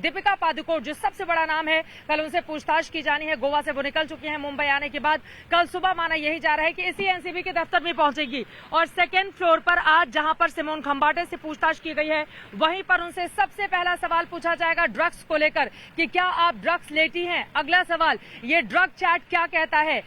दीपिका पादुकोण जो सबसे बड़ा नाम है, कल उनसे पूछताछ की जानी है। गोवा से वो निकल चुकी हैं। मुंबई आने के बाद कल सुबह माना यही जा रहा है कि इसी एनसीबी के दफ्तर में पहुंचेगी और सेकेंड फ्लोर पर आज जहां पर सिमोन खंबाटे से पूछताछ की गई है, वहीं पर उनसे सबसे पहला सवाल पूछा जाएगा ड्रग्स को लेकर कि क्या आप ड्रग्स लेती हैं। अगला सवाल, ये ड्रग चैट क्या कहता है।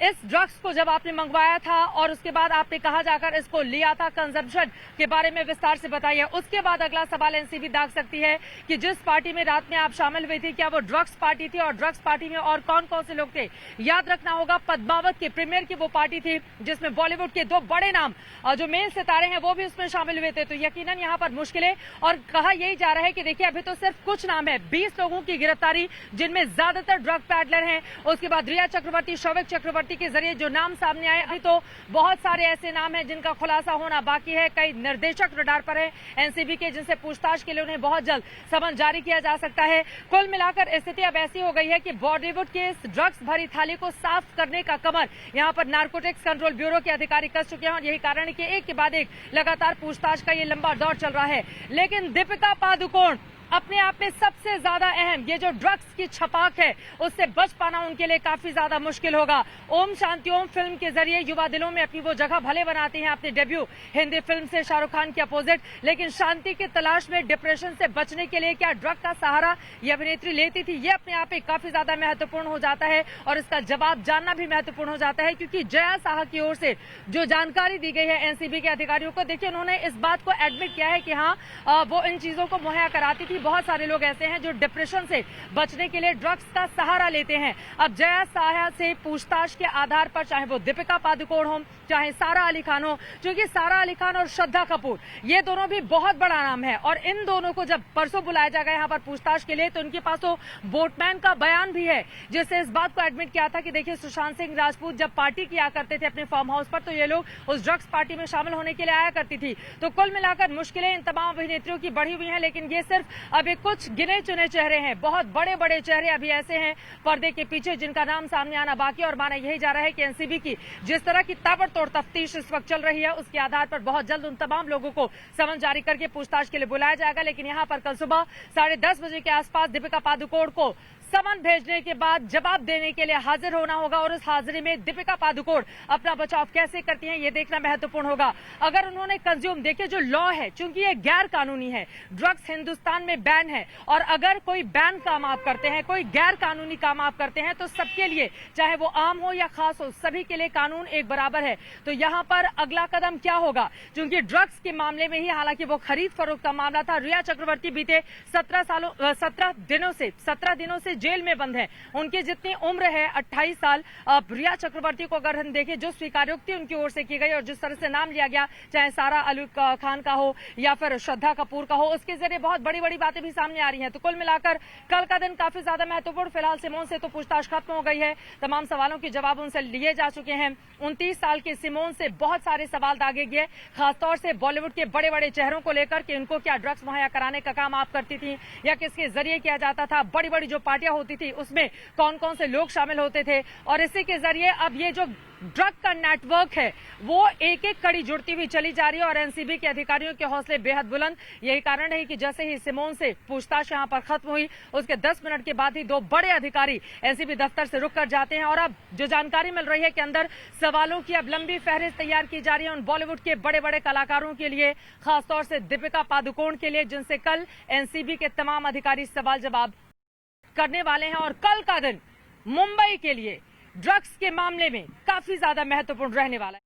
इस ड्रग्स को जब आपने मंगवाया था और उसके बाद आपने कहा जाकर इसको लिया था, कंजम्पशन के बारे में विस्तार से बताइए। उसके बाद अगला सवाल एनसीबी दाग सकती है कि जिस पार्टी में रात में आप शामिल हुई थी, क्या वो ड्रग्स पार्टी थी और ड्रग्स पार्टी में और कौन कौन से लोग थे। याद रखना होगा पद्मावत के प्रीमियर की वो पार्टी थी जिसमें बॉलीवुड के दो बड़े नाम जो मेल सितारे हैं वो भी उसमें शामिल हुए थे। तो यकीनन यहाँ पर मुश्किलें, और कहा यही जा रहा है कि देखिए अभी तो सिर्फ कुछ नाम है, 20 लोगों की गिरफ्तारी जिनमें ज्यादातर ड्रग पैडलर हैं। उसके बाद रिया चक्रवर्ती, शौविक चक्रवर्ती के जरिए जो नाम सामने आए, अभी तो बहुत सारे ऐसे नाम हैं जिनका खुलासा होना बाकी है। कई निर्देशक रडार पर है एनसीबी के, जिनसे पूछताछ के लिए उन्हें बहुत जल्द समन जारी किया जा सकता है। कुल मिलाकर स्थिति अब ऐसी हो गई है कि बॉलीवुड के इस ड्रग्स भरी थाली को साफ करने का कमर यहां पर नारकोटिक्स कंट्रोल ब्यूरो के अधिकारी कस चुके हैं और यही कारण है कि एक के बाद एक लगातार पूछताछ का ये लंबा दौर चल रहा है। लेकिन दीपिका पादुकोण अपने आप में सबसे ज्यादा अहम, ये जो ड्रग्स की छपाक है उससे बच पाना उनके लिए काफी ज्यादा मुश्किल होगा। ओम शांति ओम फिल्म के जरिए युवा दिलों में अपनी वो जगह भले बनाती हैं, अपने डेब्यू हिंदी फिल्म से शाहरुख खान के अपोजिट, लेकिन शांति की तलाश में डिप्रेशन से बचने के लिए क्या ड्रग का सहारा ये अभिनेत्री लेती थी, ये अपने आप में काफी ज्यादा महत्वपूर्ण हो जाता है और इसका जवाब जानना भी महत्वपूर्ण हो जाता है। क्योंकि जया साहा की ओर से जो जानकारी दी गई है एनसीबी के अधिकारियों को, देखिए उन्होंने इस बात को एडमिट किया है कि हाँ वो इन चीजों को मुहैया कराती थी। बहुत सारे लोग ऐसे हैं जो डिप्रेशन से बचने के लिए ड्रग्स का सहारा लेते हैं। अब जया साहा से पूछताछ के आधार पर, चाहे वो दीपिका पादुकोण हो, चाहे सारा अली खान हो, क्योंकि सारा अली खान और श्रद्धा कपूर ये दोनों भी बहुत बड़ा नाम है और इन दोनों को जब परसों बुलाया जाएगा यहाँ पर पूछताछ के लिए, तो उनके पास तो बोटमैन का बयान भी है जिससे इस बात को एडमिट किया था कि देखिए सुशांत सिंह राजपूत जब पार्टी किया करते थे अपने फार्म हाउस पर, तो ये लोग उस ड्रग्स पार्टी में शामिल होने के लिए आया करती थी। तो कुल मिलाकर मुश्किलें इन तमाम अभिनेत्रियों की बढ़ी हुई हैं, लेकिन ये सिर्फ अभी कुछ गिने चुने चेहरे हैं। बहुत बड़े बड़े चेहरे अभी ऐसे हैं पर्दे के पीछे जिनका नाम सामने आना बाकी, और माना यही जा रहा है कि एनसीबी की जिस तरह की ताबड़तोड़ तफ्तीश इस वक्त चल रही है उसके आधार पर बहुत जल्द उन तमाम लोगों को समन जारी करके पूछताछ के लिए बुलाया जाएगा। लेकिन यहाँ पर कल सुबह 10:30 बजे के आसपास दीपिका पादुकोण को समन भेजने के बाद जवाब देने के लिए हाजिर होना होगा और उस हाजिरी में दीपिका पादुकोण अपना बचाव कैसे करती हैं ये देखना महत्वपूर्ण होगा। अगर उन्होंने कंज्यूम, देखिए जो लॉ है, चूंकि ये गैर कानूनी है, ड्रग्स हिंदुस्तान में बैन है, और अगर कोई बैन काम आप करते हैं, कोई गैर कानूनी काम आप करते हैं, तो सबके लिए, चाहे वो आम हो या खास हो, सभी के लिए कानून एक बराबर है। तो यहाँ पर अगला कदम क्या होगा, क्योंकि ड्रग्स के मामले में ही, हालांकि वो खरीद फरोख्त का मामला था, रिया चक्रवर्ती बीते 17 दिनों से जेल में बंद है। उनकी जितनी उम्र है 28 साल। रिया चक्रवर्ती को अगर हम देखें, जो स्वीकारोक्ति उनकी ओर से की गई और जिस तरह से नाम लिया गया, चाहे सारा अली खान का हो या फिर श्रद्धा कपूर का हो, उसके जरिए बहुत बड़ी बड़ी बातें भी सामने आ रही हैं। तो कुल मिलाकर कल का दिन काफी ज्यादा महत्वपूर्ण। फिलहाल सिमोन से तो पूछताछ खत्म हो गई है, तमाम सवालों के जवाब उनसे लिए जा चुके हैं। 29 साल के सिमोन से बहुत सारे सवाल दागे गए, खासतौर से बॉलीवुड के बड़े बड़े चेहरों को लेकर कि उनको क्या ड्रग्स मुहैया कराने का काम आप करती थी या किसके जरिए किया जाता था, बड़ी बड़ी जो पार्टियां होती थी उसमें कौन कौन से लोग शामिल होते थे, और इसी के जरिए अब ये जो ड्रग का नेटवर्क है वो एक एक कड़ी जुड़ती हुई चली जा रही है और एनसीबी के अधिकारियों के हौसले बेहद बुलंद। यही कारण है कि जैसे ही सिमोन से पूछताछ यहां पर खत्म हुई, उसके 10 मिनट के बाद ही दो बड़े अधिकारी एनसीबी दफ्तर से रुक कर जाते हैं और अब जो जानकारी मिल रही है कि अंदर सवालों की अब लंबी फहरिस्त तैयार की जा रही है उन बॉलीवुड के बड़े बड़े कलाकारों के लिए, खासतौर से दीपिका पादुकोण के लिए, जिनसे कल एनसीबी के तमाम अधिकारी सवाल जवाब करने वाले हैं। और कल का दिन मुंबई के लिए ड्रग्स के मामले में काफी ज्यादा महत्वपूर्ण रहने वाला है।